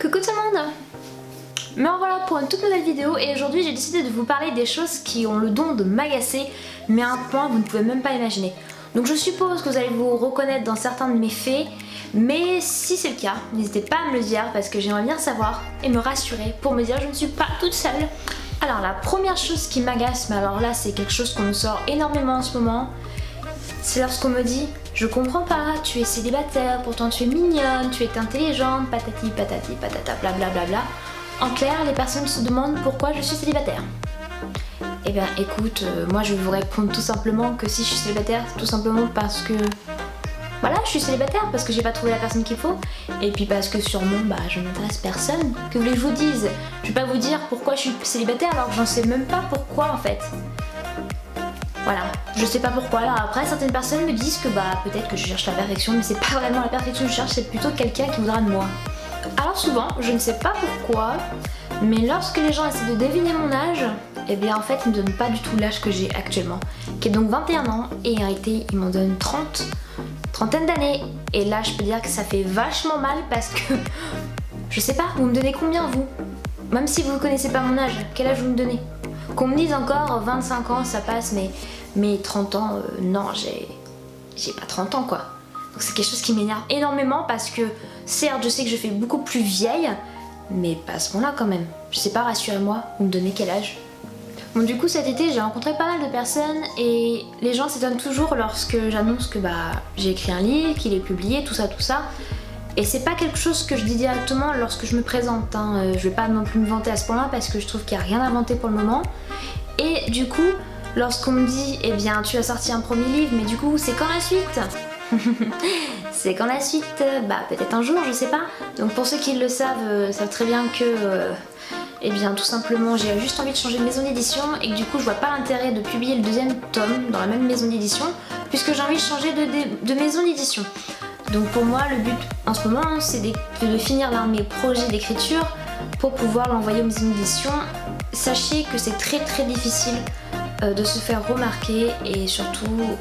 Coucou tout le monde. Me revoilà pour une toute nouvelle vidéo et aujourd'hui j'ai décidé de vous parler des choses qui ont le don de m'agacer, mais à un point vous ne pouvez même pas imaginer. Donc je suppose que vous allez vous reconnaître dans certains de mes faits, mais si c'est le cas, n'hésitez pas à me le dire parce que j'aimerais bien savoir et me rassurer pour me dire je ne suis pas toute seule. Alors la première chose qui m'agace, mais alors là c'est quelque chose qu'on me sort énormément en ce moment, c'est lorsqu'on me dit je comprends pas, tu es célibataire, pourtant tu es mignonne, tu es intelligente, patati patati patata blablabla. En clair, les personnes se demandent pourquoi je suis célibataire. Eh bien écoute, moi je vais vous répondre tout simplement que si je suis célibataire, c'est tout simplement parce que voilà, je suis célibataire, parce que j'ai pas trouvé la personne qu'il faut, et puis parce que sûrement je n'intéresse personne. Que voulez que je vous dise? Je vais pas vous dire pourquoi je suis célibataire alors que j'en sais même pas pourquoi en fait. Voilà, je sais pas pourquoi. Alors après, certaines personnes me disent que peut-être que je cherche la perfection, mais c'est pas vraiment la perfection que je cherche, c'est plutôt quelqu'un qui voudra de moi. Alors souvent, je ne sais pas pourquoi, mais lorsque les gens essaient de deviner mon âge, eh bien en fait ils me donnent pas du tout l'âge que j'ai actuellement, qui est donc 21 ans, et en réalité ils m'en donnent trentaine d'années. Et là je peux dire que ça fait vachement mal parce que, je sais pas, vous me donnez combien vous? Même si vous connaissez pas mon âge, quel âge vous me donnez? Qu'on me dise encore 25 ans ça passe, mais 30 ans, non, j'ai pas 30 ans quoi. Donc c'est quelque chose qui m'énerve énormément parce que certes je sais que je fais beaucoup plus vieille, mais pas à ce moment-là quand même. Je sais pas, rassurez-moi, vous me donnez quel âge? Bon du coup cet été j'ai rencontré pas mal de personnes et les gens s'étonnent toujours lorsque j'annonce que j'ai écrit un livre, qu'il est publié, tout ça. Et c'est pas quelque chose que je dis directement lorsque je me présente, hein. Je vais pas non plus me vanter à ce point-là parce que je trouve qu'il n'y a rien à vanter pour le moment. Et du coup, lorsqu'on me dit, eh bien tu as sorti un premier livre, mais du coup c'est quand la suite? C'est quand la suite? Peut-être un jour, je sais pas. Donc pour ceux qui le savent très bien que, eh bien tout simplement j'ai juste envie de changer de maison d'édition et que du coup je vois pas l'intérêt de publier le deuxième tome dans la même maison d'édition puisque j'ai envie de changer de maison d'édition. Donc pour moi le but en ce moment c'est de finir l'un de mes projets d'écriture pour pouvoir l'envoyer aux maisons d'édition. Sachez que c'est très difficile de se faire remarquer et surtout,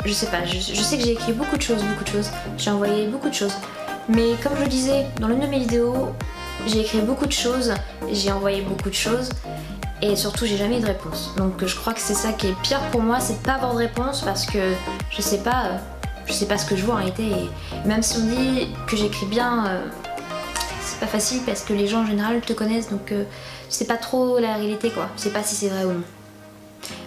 je sais pas, je sais que j'ai écrit beaucoup de choses, j'ai envoyé beaucoup de choses. Mais comme je le disais dans l'une de mes vidéos, j'ai écrit beaucoup de choses, j'ai envoyé beaucoup de choses et surtout j'ai jamais eu de réponse. Donc je crois que c'est ça qui est pire pour moi, c'est de pas avoir de réponse parce que je sais pas ce que je vois en réalité. Et même si on dit que j'écris bien, c'est pas facile parce que les gens en général te connaissent donc je sais pas trop la réalité quoi, je sais pas si c'est vrai ou non.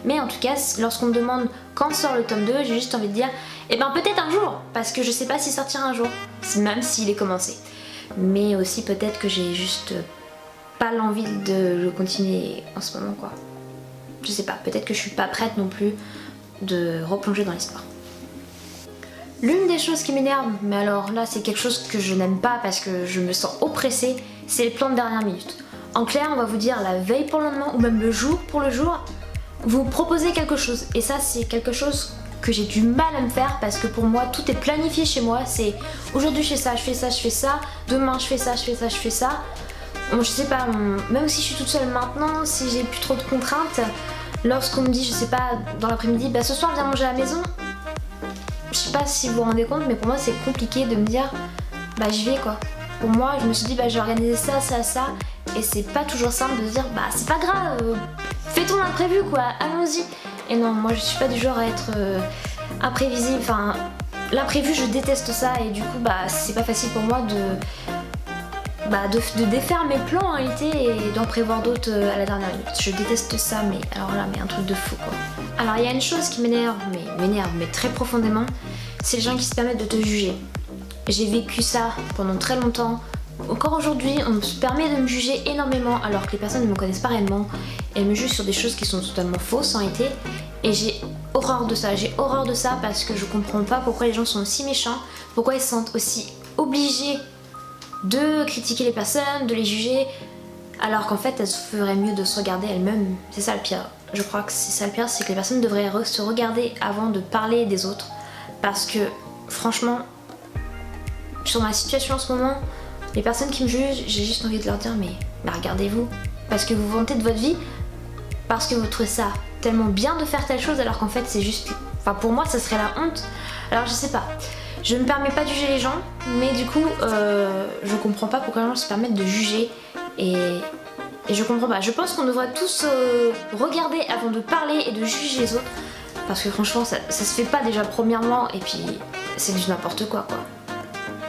Mais en tout cas, lorsqu'on me demande quand sort le tome 2, j'ai juste envie de dire eh ben peut-être un jour, parce que je sais pas s'il sortira un jour, même s'il est commencé. Mais aussi peut-être que j'ai juste pas l'envie de le continuer en ce moment quoi. Je sais pas, peut-être que je suis pas prête non plus de replonger dans l'histoire. L'une des choses qui m'énerve, mais alors là c'est quelque chose que je n'aime pas parce que je me sens oppressée, c'est les plans de dernière minute. En clair, on va vous dire la veille pour le lendemain ou même le jour pour le jour, vous proposez quelque chose. Et ça c'est quelque chose que j'ai du mal à me faire parce que pour moi tout est planifié chez moi. C'est aujourd'hui je fais ça, demain je fais ça. Bon, je sais pas, même si je suis toute seule maintenant, si j'ai plus trop de contraintes, lorsqu'on me dit je sais pas dans l'après-midi, ce soir viens manger à la maison, je sais pas si vous vous rendez compte mais pour moi c'est compliqué de me dire j'y vais quoi. Pour moi je me suis dit je vais organiser ça et c'est pas toujours simple de se dire c'est pas grave, fais-toi l'imprévu quoi, allons-y. Et non, moi je suis pas du genre à être imprévisible, enfin l'imprévu je déteste ça et du coup c'est pas facile pour moi de défaire mes plans en réalité et d'en prévoir d'autres à la dernière minute. Je déteste ça, mais alors là un truc de fou quoi. Alors il y a une chose qui m'énerve mais très profondément, c'est les gens qui se permettent de te juger. J'ai vécu ça pendant très longtemps. Encore aujourd'hui, on se permet de me juger énormément alors que les personnes ne me connaissent pas réellement. Elles me jugent sur des choses qui sont totalement fausses en réalité. Et j'ai horreur de ça parce que je comprends pas pourquoi les gens sont aussi méchants, pourquoi ils se sentent aussi obligés de critiquer les personnes, de les juger, alors qu'en fait elles feraient mieux de se regarder elles-mêmes. C'est ça le pire. Je crois que c'est ça le pire, c'est que les personnes devraient se regarder avant de parler des autres. Parce que franchement, sur ma situation en ce moment, les personnes qui me jugent, j'ai juste envie de leur dire mais regardez-vous, parce que vous vantez de votre vie, parce que vous trouvez ça tellement bien de faire telle chose alors qu'en fait c'est juste, pour moi ça serait la honte. Alors je sais pas, Je me permets pas de juger les gens, mais du coup, je comprends pas pourquoi les gens se permettent de juger et je comprends pas. Je pense qu'on devrait tous regarder avant de parler et de juger les autres, parce que franchement, ça se fait pas déjà premièrement, et puis c'est du n'importe quoi.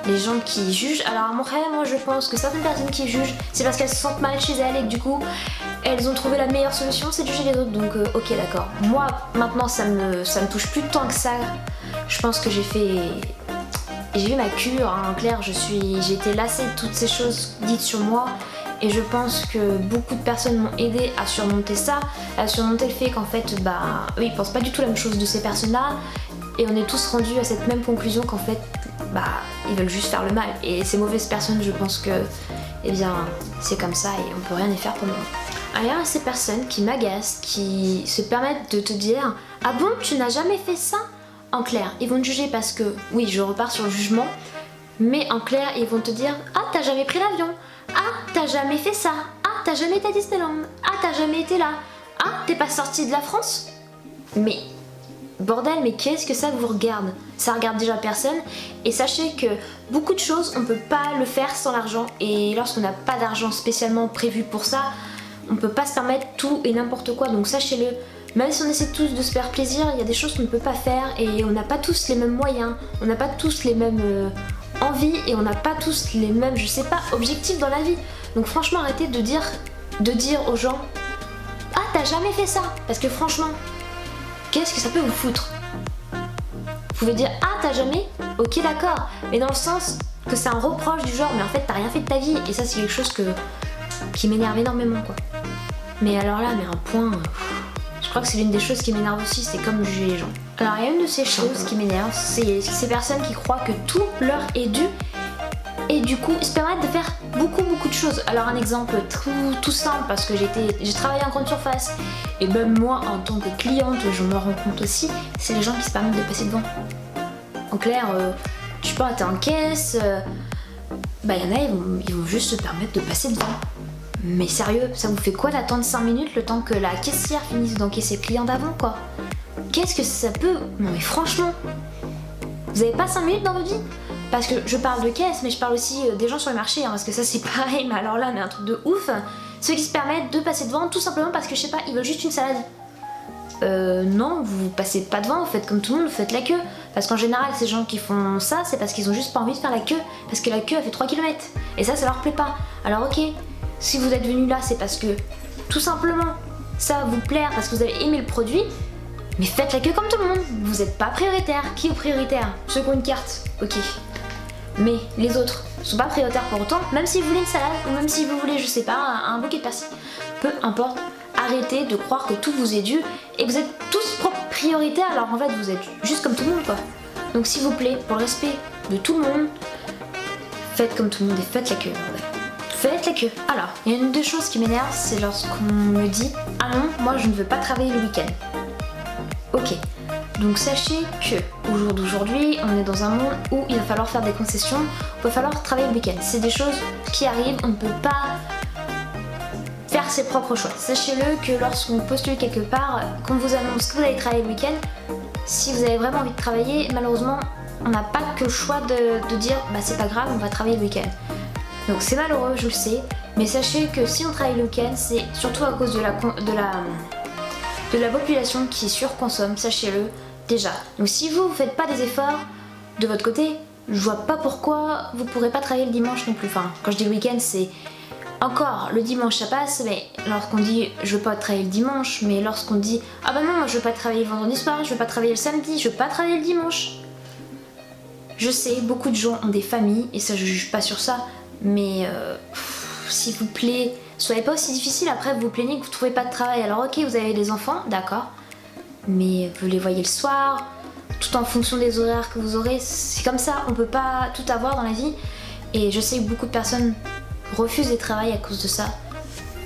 Les gens qui jugent, alors moi je pense que certaines personnes qui jugent, c'est parce qu'elles se sentent mal chez elles et que du coup, elles ont trouvé la meilleure solution, c'est de juger les autres. Donc ok, d'accord. Moi, maintenant, ça me touche plus tant que ça. Je pense que j'ai eu ma cure, hein. En clair, j'ai été lassée de toutes ces choses dites sur moi. Et je pense que beaucoup de personnes m'ont aidé à surmonter ça, à surmonter le fait qu'en fait, eux ils pensent pas du tout la même chose de ces personnes-là. Et on est tous rendus à cette même conclusion qu'en fait, ils veulent juste faire le mal. Et ces mauvaises personnes, je pense que, eh bien, c'est comme ça et on peut rien y faire pour le moment. Alors, il y a ces personnes qui m'agacent, qui se permettent de te dire « Ah bon, tu n'as jamais fait ça ?» En clair, ils vont te juger parce que, oui, je repars sur le jugement, mais en clair, ils vont te dire « Ah, t'as jamais pris l'avion ?» Ah, t'as jamais fait ça. Ah, t'as jamais été à Disneyland. Ah, t'as jamais été là. Ah, t'es pas sorti de la France. Mais, bordel, mais qu'est-ce que ça vous regarde? Ça regarde déjà personne. Et sachez que beaucoup de choses, on peut pas le faire sans l'argent. Et lorsqu'on n'a pas d'argent spécialement prévu pour ça, on peut pas se permettre tout et n'importe quoi. Donc sachez-le, même si on essaie tous de se faire plaisir, il y a des choses qu'on ne peut pas faire. Et on n'a pas tous les mêmes moyens. On n'a pas tous les mêmes... envie et on n'a pas tous les mêmes, je sais pas, objectifs dans la vie. Donc franchement, arrêtez de dire aux gens « Ah, t'as jamais fait ça !» Parce que franchement, qu'est-ce que ça peut vous foutre? Vous pouvez dire « Ah, t'as jamais ?» Ok, d'accord. Mais dans le sens que c'est un reproche du genre « Mais en fait, t'as rien fait de ta vie. » Et ça, c'est quelque chose qui m'énerve énormément, quoi. Mais alors là, mais un point... Je crois que c'est l'une des choses qui m'énerve aussi, c'est comme juger les gens. Alors il y a une de ces choses qui m'énerve, c'est ces personnes qui croient que tout leur est dû et du coup ils se permettent de faire beaucoup de choses. Alors un exemple tout simple, parce que j'ai travaillé en grande surface et même moi en tant que cliente je me rends compte aussi, c'est les gens qui se permettent de passer devant. En clair, je sais pas, t'es en caisse, il y en a ils vont juste se permettre de passer devant. Mais sérieux, ça vous fait quoi d'attendre 5 minutes le temps que la caissière finisse d'encaisser le client d'avant, quoi? Qu'est-ce que ça peut... Non mais franchement, vous avez pas 5 minutes dans votre vie? Parce que je parle de caisse, mais je parle aussi des gens sur le marché, hein, parce que ça c'est pareil, mais alors là, mais un truc de ouf. Ceux qui se permettent de passer devant tout simplement parce que je sais pas, ils veulent juste une salade. Non, vous passez pas devant, vous faites comme tout le monde, vous faites la queue. Parce qu'en général, ces gens qui font ça, c'est parce qu'ils ont juste pas envie de faire la queue. Parce que la queue, elle fait 3 km. Et ça leur plaît pas. Alors ok, si vous êtes venu là, c'est parce que tout simplement ça va vous plaire, parce que vous avez aimé le produit, mais faites la queue comme tout le monde. Vous n'êtes pas prioritaire. Qui est prioritaire? Ceux qui ont une carte, ok. Mais les autres sont pas prioritaires pour autant, même si vous voulez une salade, ou même si vous voulez, je sais pas, un bouquet de persil. Peu importe, arrêtez de croire que tout vous est dû et que vous êtes tous prioritaires alors en fait vous êtes juste comme tout le monde, quoi. Donc s'il vous plaît, pour le respect de tout le monde, faites comme tout le monde et faites la queue, bordel. Faites la queue. Alors, il y a une des choses qui m'énerve, c'est lorsqu'on me dit « Ah non, moi je ne veux pas travailler le week-end. » Ok, donc sachez que au jour d'aujourd'hui, on est dans un monde où il va falloir faire des concessions, il va falloir travailler le week-end. C'est des choses qui arrivent, on ne peut pas faire ses propres choix. Sachez-le que lorsqu'on postule quelque part, qu'on vous annonce que vous allez travailler le week-end, si vous avez vraiment envie de travailler, malheureusement, on n'a pas que le choix de dire « Bah c'est pas grave, on va travailler le week-end. » Donc c'est malheureux, je le sais, mais sachez que si on travaille le week-end, c'est surtout à cause de la population qui surconsomme, sachez-le déjà. Donc si vous faites pas des efforts de votre côté, je vois pas pourquoi vous pourrez pas travailler le dimanche non plus. Enfin, quand je dis le week-end, c'est encore le dimanche ça passe, mais lorsqu'on dit je veux pas travailler le dimanche, mais lorsqu'on dit ah bah non, moi je veux pas travailler le vendredi soir, je veux pas travailler le samedi, je veux pas travailler le dimanche. Je sais, beaucoup de gens ont des familles et ça je juge pas sur ça. Mais s'il vous plaît, soyez pas aussi difficile. Après vous vous plaignez que vous trouvez pas de travail. Alors ok, vous avez des enfants, d'accord, mais vous les voyez le soir, tout en fonction des horaires que vous aurez. C'est comme ça, on peut pas tout avoir dans la vie. Et je sais que beaucoup de personnes refusent les travails à cause de ça.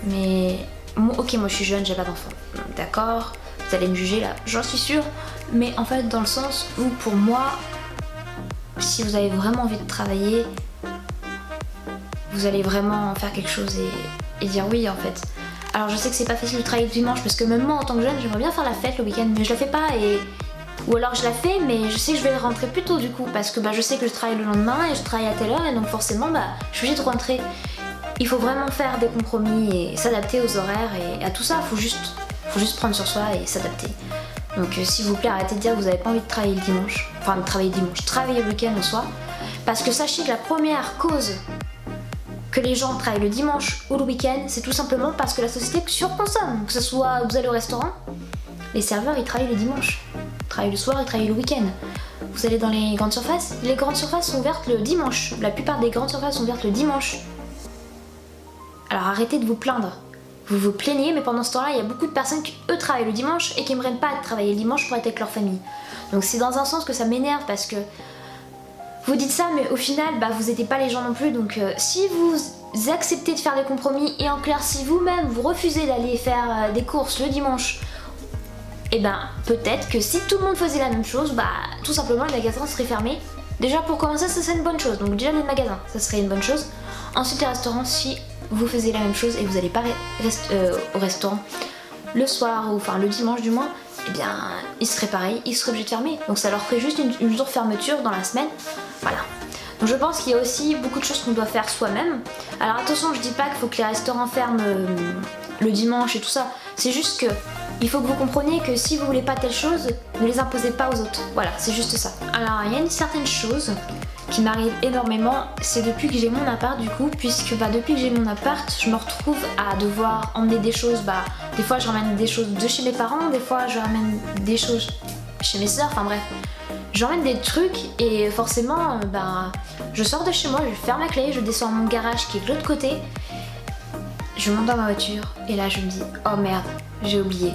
Mais ok, moi je suis jeune, j'ai pas d'enfants, d'accord, vous allez me juger là, j'en suis sûre. Mais en fait dans le sens où pour moi, si vous avez vraiment envie de travailler, vous allez vraiment faire quelque chose et dire oui en fait. Alors je sais que c'est pas facile de travailler le dimanche parce que même moi en tant que jeune j'aimerais bien faire la fête le week-end, mais je la fais pas et Ou alors je la fais mais je sais que je vais rentrer plus tôt du coup parce que je sais que je travaille le lendemain et je travaille à telle heure et donc forcément je suis obligée de rentrer. Il faut vraiment faire des compromis et s'adapter aux horaires et à tout ça, faut juste prendre sur soi et s'adapter. Donc s'il vous plaît, arrêtez de dire que vous n'avez pas envie de travailler le dimanche, enfin de travailler le dimanche, travailler le week-end en soi. Parce que sachez que la première cause que les gens travaillent le dimanche ou le week-end, c'est tout simplement parce que la société surconsomme. Que ce soit vous allez au restaurant, les serveurs ils travaillent le dimanche, ils travaillent le soir, ils travaillent le week-end. Vous allez dans les grandes surfaces sont ouvertes le dimanche. La plupart des grandes surfaces sont ouvertes le dimanche. Alors arrêtez de vous plaindre. Vous vous plaignez, mais pendant ce temps-là, il y a beaucoup de personnes qui, eux, travaillent le dimanche et qui n'aimeraient pas travailler le dimanche pour être avec leur famille. Donc c'est dans un sens que ça m'énerve parce que vous dites ça, mais au final, vous n'aidez pas les gens non plus. Donc si vous acceptez de faire des compromis et en clair, si vous-même vous refusez d'aller faire des courses le dimanche, et peut-être que si tout le monde faisait la même chose, tout simplement les magasins seraient fermés. Déjà pour commencer, ça serait une bonne chose. Donc déjà les magasins, ça serait une bonne chose. Ensuite les restaurants, si vous faisiez la même chose et vous n'allez pas au restaurant le soir ou le dimanche du moins, ils seraient pareils, ils seraient obligés de fermer. Donc ça leur ferait juste une jour de fermeture dans la semaine. Voilà. Donc je pense qu'il y a aussi beaucoup de choses qu'on doit faire soi-même. Alors attention, je dis pas qu'il faut que les restaurants ferment le dimanche et tout ça. C'est juste que il faut que vous compreniez que si vous voulez pas telle chose, ne les imposez pas aux autres. Voilà, c'est juste ça. Alors il y a une certaine chose qui m'arrive énormément, c'est depuis que j'ai mon appart du coup, puisque depuis que j'ai mon appart, je me retrouve à devoir emmener des choses, des fois je ramène des choses de chez mes parents, des fois je ramène des choses chez mes soeurs, enfin bref. J'emmène des trucs et forcément, je sors de chez moi, je ferme la clé, je descends mon garage qui est de l'autre côté, je monte dans ma voiture et là je me dis, oh merde, j'ai oublié.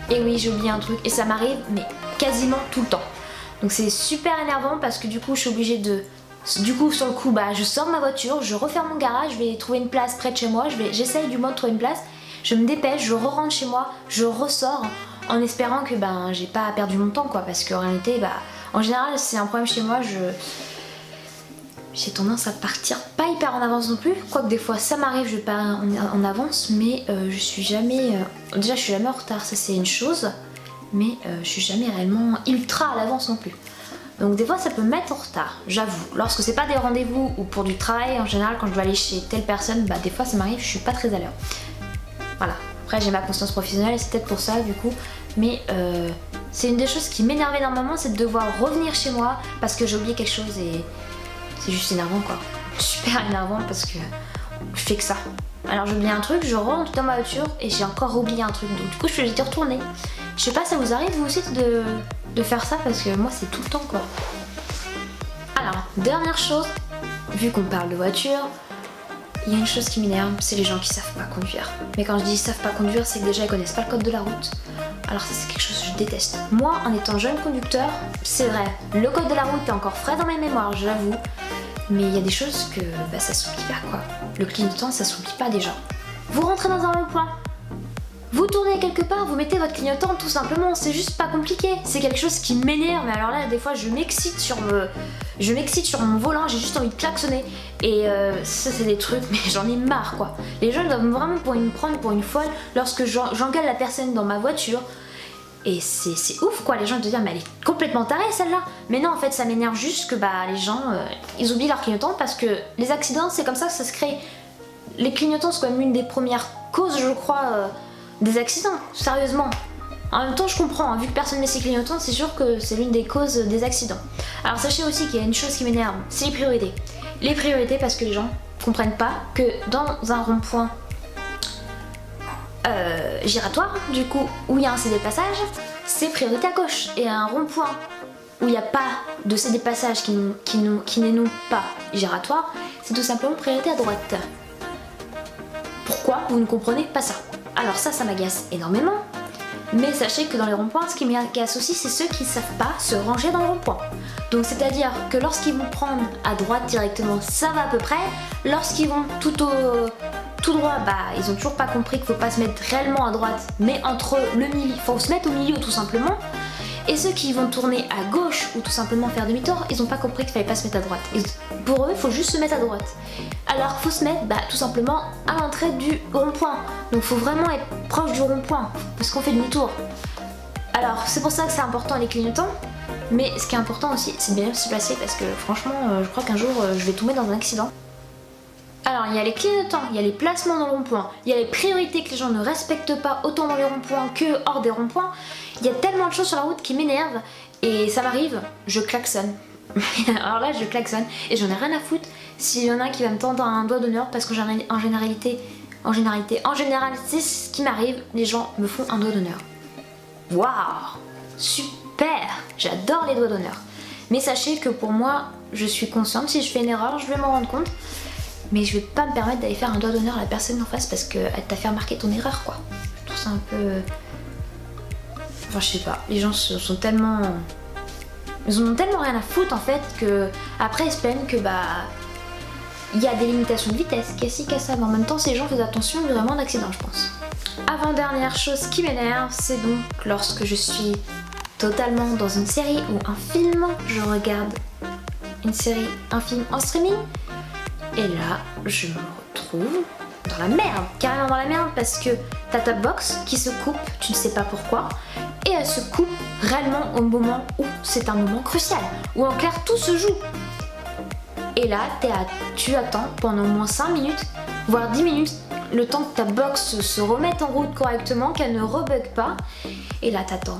Et oui, j'ai oublié un truc et ça m'arrive, mais quasiment tout le temps. Donc c'est super énervant parce que du coup je suis obligée de... Du coup sur le coup je sors de ma voiture, je referme mon garage, je vais trouver une place près de chez moi, j'essaye du moins de trouver une place, je me dépêche, je rentre chez moi, je ressors en espérant que j'ai pas perdu mon temps quoi, parce qu'en réalité en général c'est un problème chez moi, j'ai tendance à partir pas hyper en avance non plus, quoique des fois ça m'arrive, je pars en avance, mais je suis jamais... déjà je suis jamais en retard, ça c'est une chose, mais je suis jamais réellement ultra à l'avance non plus. Donc des fois ça peut me mettre en retard, j'avoue. Lorsque c'est pas des rendez-vous ou pour du travail, en général quand je dois aller chez telle personne, des fois ça m'arrive, je suis pas très à l'heure. Voilà. Après j'ai ma constance professionnelle et c'est peut-être pour ça du coup, mais c'est une des choses qui m'énerve énormément, c'est de devoir revenir chez moi parce que j'ai oublié quelque chose et c'est juste énervant quoi. Super énervant parce que je fais que ça. Alors j'oublie un truc, je rentre dans ma voiture et j'ai encore oublié un truc, donc du coup je suis obligée de retourner. Je sais pas, ça vous arrive vous aussi de faire ça parce que moi c'est tout le temps quoi. Alors, dernière chose, vu qu'on parle de voiture, il y a une chose qui m'énerve, c'est les gens qui savent pas conduire. Mais quand je dis ils savent pas conduire, c'est que déjà ils connaissent pas le code de la route. Alors ça c'est quelque chose que je déteste. Moi, en étant jeune conducteur, c'est vrai, le code de la route est encore frais dans mes mémoires, j'avoue. Mais il y a des choses que ça s'oublie pas quoi. Le clignotant ça s'oublie pas déjà. Vous rentrez dans un rond-point, vous tournez quelque part, vous mettez votre clignotant tout simplement, c'est juste pas compliqué. C'est quelque chose qui m'énerve, mais alors là des fois je m'excite sur mon volant, j'ai juste envie de klaxonner. Et ça c'est des trucs, mais j'en ai marre quoi. Les gens doivent vraiment me prendre pour une folle lorsque j'engueule la personne dans ma voiture. Et c'est ouf quoi, les gens te disent mais elle est complètement tarée celle-là. Mais non en fait ça m'énerve juste que les gens ils oublient leur clignotant parce que les accidents c'est comme ça que ça se crée. Les clignotants c'est quand même une des premières causes je crois des accidents, sérieusement. En même temps je comprends, hein, vu que personne met ses clignotants c'est sûr que c'est l'une des causes des accidents. Alors sachez aussi qu'il y a une chose qui m'énerve, c'est les priorités. Les priorités parce que les gens comprennent pas que dans un rond-point giratoire, du coup, où il y a un CD passage, c'est priorité à gauche. Et un rond-point où il n'y a pas de CD passage qui n'est non pas giratoire, c'est tout simplement priorité à droite. Pourquoi vous ne comprenez pas ça? Alors ça m'agace énormément. Mais sachez que dans les ronds-points, ce qui m'agace aussi, c'est ceux qui ne savent pas se ranger dans le rond-point. Donc c'est-à-dire que lorsqu'ils vont prendre à droite directement, ça va à peu près. Lorsqu'ils vont tout droit, ils ont toujours pas compris qu'il faut pas se mettre réellement à droite, mais entre le milieu, faut se mettre au milieu tout simplement. Et ceux qui vont tourner à gauche ou tout simplement faire demi-tour, ils ont pas compris qu'il fallait pas se mettre à droite. Et pour eux, il faut juste se mettre à droite. Alors faut se mettre tout simplement à l'entrée du rond-point. Donc faut vraiment être proche du rond-point parce qu'on fait demi-tour. Alors c'est pour ça que c'est important les clignotants. Mais ce qui est important aussi, c'est de bien se placer parce que franchement, je crois qu'un jour, je vais tomber dans un accident. Alors, il y a les clignotants, il y a les placements dans le rond-point, il y a les priorités que les gens ne respectent pas autant dans les ronds-points que hors des ronds-points. Il y a tellement de choses sur la route qui m'énervent et ça m'arrive, je klaxonne. Alors là, je klaxonne et j'en ai rien à foutre s'il y en a un qui va me tendre un doigt d'honneur parce qu'en général, c'est ce qui m'arrive, les gens me font un doigt d'honneur. Waouh, super, j'adore les doigts d'honneur. Mais sachez que pour moi, je suis consciente, si je fais une erreur, je vais m'en rendre compte. Mais je vais pas me permettre d'aller faire un doigt d'honneur à la personne en face parce qu'elle t'a fait remarquer ton erreur, quoi. Je trouve ça un peu... Enfin, je sais pas, les gens sont tellement... Ils en ont tellement rien à foutre en fait que après ils se plaignent que il y a des limitations de vitesse, qu'il y a ci, qu'il y a ça, mais en même temps ces gens font attention au vraiment d'accident, je pense. Avant-dernière chose qui m'énerve, c'est donc lorsque je suis totalement dans une série ou un film, je regarde une série, un film en streaming, et là je me retrouve dans la merde, carrément dans la merde, parce que t'as ta box qui se coupe, tu ne sais pas pourquoi, et elle se coupe réellement au moment où c'est un moment crucial, où en clair tout se joue. Et là, tu attends pendant au moins 5 minutes, voire 10 minutes, le temps que ta box se remette en route correctement, qu'elle ne rebug pas. Et là, t'attends.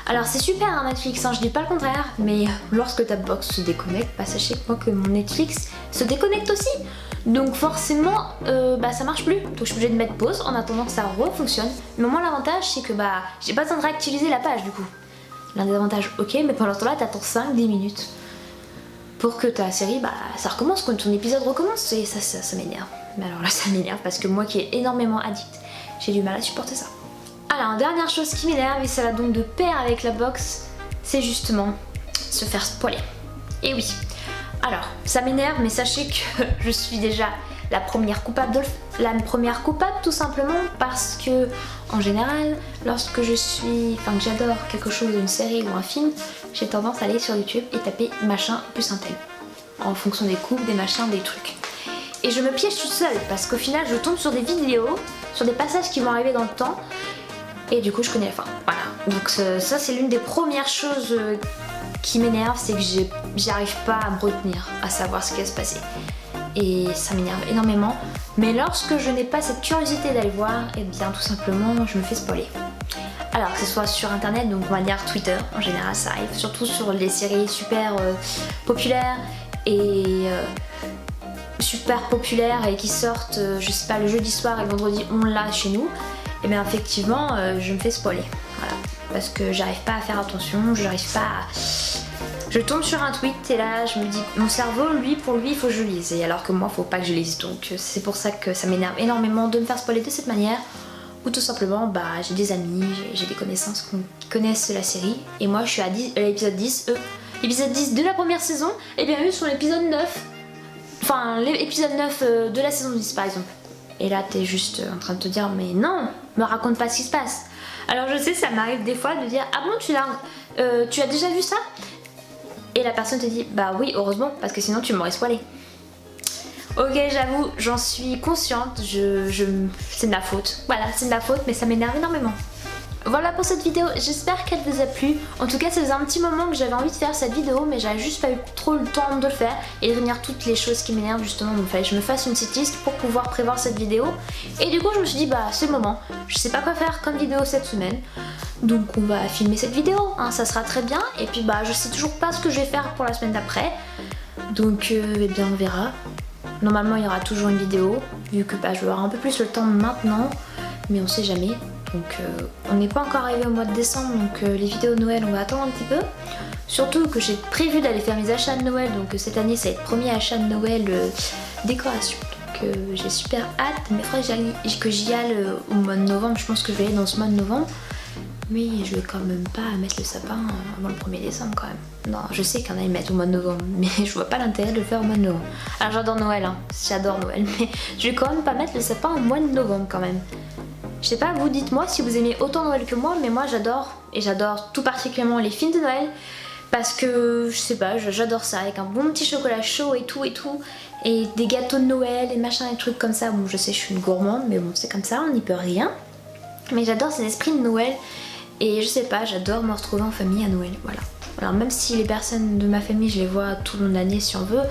Alors c'est super hein, Netflix, hein, je dis pas le contraire, mais lorsque ta box se déconnecte, sachez moi que mon Netflix se déconnecte aussi. Donc forcément, ça marche plus. Donc je suis obligée de mettre pause en attendant que ça refonctionne. Mais au moins l'avantage, c'est que j'ai pas besoin de réactualiser la page du coup. L'un des avantages, ok, mais pendant ce temps-là, t'attends 5-10 minutes pour que ta série, ça recommence, quand ton épisode recommence, et ça m'énerve. Mais alors là, ça m'énerve parce que moi qui est énormément addict, j'ai du mal à supporter ça. Alors, dernière chose qui m'énerve, et ça va donc de pair avec la box, c'est justement se faire spoiler. Et oui, alors, ça m'énerve, mais sachez que je suis déjà la première coupable tout simplement parce que en général lorsque que j'adore quelque chose, une série ou un film, j'ai tendance à aller sur YouTube et taper machin plus un tel en fonction des coupes, des machins, des trucs, et je me piège toute seule parce qu'au final je tombe sur des vidéos, sur des passages qui vont arriver dans le temps et du coup je connais la fin, voilà. Donc ça c'est l'une des premières choses qui m'énerve, c'est que j'y arrive pas à me retenir à savoir ce qui va se passer. Et ça m'énerve énormément. Mais lorsque je n'ai pas cette curiosité d'aller voir, et bien tout simplement je me fais spoiler. Alors que ce soit sur internet, donc on va dire Twitter, en général ça arrive, surtout sur les séries super populaires et qui sortent, je sais pas, le jeudi soir et le vendredi on l'a chez nous. Et bien effectivement je me fais spoiler. Voilà. Parce que j'arrive pas à faire attention, je tombe sur un tweet et là je me dis mon cerveau pour lui il faut que je lise, et alors que moi faut pas que je lise, donc c'est pour ça que ça m'énerve énormément de me faire spoiler de cette manière, ou tout simplement j'ai des amis, j'ai des connaissances qui connaissent la série et moi je suis à l'épisode 10, l'épisode 10 de la première saison, et bien eux sont l'épisode 9, enfin l'épisode 9 de la saison 10 par exemple, et là t'es juste en train de te dire mais non, me raconte pas ce qui se passe. Alors je sais, ça m'arrive des fois de dire ah bon tu as déjà vu ça? Et la personne te dit bah oui heureusement parce que sinon tu m'aurais spoilé. Ok, j'avoue, j'en suis consciente, c'est de ma faute. Voilà, c'est de ma faute, mais ça m'énerve énormément. Voilà pour cette vidéo, j'espère qu'elle vous a plu. En tout cas, ça faisait un petit moment que j'avais envie de faire cette vidéo, mais j'avais juste pas eu trop le temps de le faire et de retenir toutes les choses qui m'énervent justement. Donc il fallait que je me fasse une petite liste pour pouvoir prévoir cette vidéo. Et du coup, je me suis dit c'est le moment. Je sais pas quoi faire comme vidéo cette semaine. Donc on va filmer cette vidéo, hein, ça sera très bien. Et puis je sais toujours pas ce que je vais faire pour la semaine d'après. Donc eh bien on verra. Normalement il y aura toujours une vidéo, vu que je vais avoir un peu plus le temps maintenant, mais on sait jamais. Donc on n'est pas encore arrivé au mois de décembre, donc les vidéos de Noël on va attendre un petit peu. Surtout que j'ai prévu d'aller faire mes achats de Noël, donc cette année ça va être le premier achat de Noël décoration. Donc j'ai super hâte, mais il faudrait que j'y aille au mois de novembre, je pense que je vais aller dans ce mois de novembre. Mais je vais quand même pas mettre le sapin avant le 1er décembre quand même. Non, je sais qu'il y en a qui mettent au mois de novembre, mais je vois pas l'intérêt de le faire au mois de novembre. Alors j'adore Noël, hein, j'adore Noël, mais je vais quand même pas mettre le sapin au mois de novembre quand même. Je sais pas, vous dites-moi si vous aimez autant Noël que moi, mais moi j'adore, et j'adore tout particulièrement les films de Noël, parce que je sais pas, j'adore ça, avec un bon petit chocolat chaud et tout, et des gâteaux de Noël, et machin, des trucs comme ça. Bon, je sais, je suis une gourmande, mais bon, c'est comme ça, on n'y peut rien. Mais j'adore cet esprit de Noël. Et je sais pas, j'adore me retrouver en famille à Noël, voilà. Alors même si les personnes de ma famille je les vois tout le long de l'année si on veut,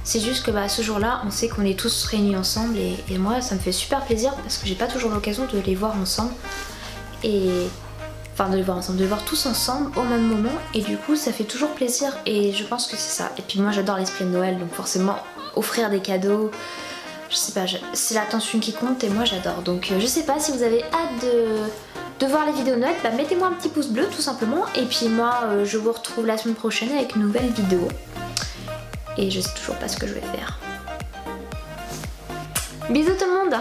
c'est juste que ce jour-là on sait qu'on est tous réunis ensemble et moi ça me fait super plaisir parce que j'ai pas toujours l'occasion de les voir ensemble et enfin de les voir ensemble, de les voir tous ensemble au même moment et du coup ça fait toujours plaisir et je pense que c'est ça. Et puis moi j'adore l'esprit de Noël donc forcément offrir des cadeaux, je sais pas, c'est l'attention qui compte et moi j'adore. Donc je sais pas si vous avez hâte de voir les vidéos de Noël, mettez-moi un petit pouce bleu tout simplement et puis moi je vous retrouve la semaine prochaine avec une nouvelle vidéo et je sais toujours pas ce que je vais faire. Bisous tout le monde.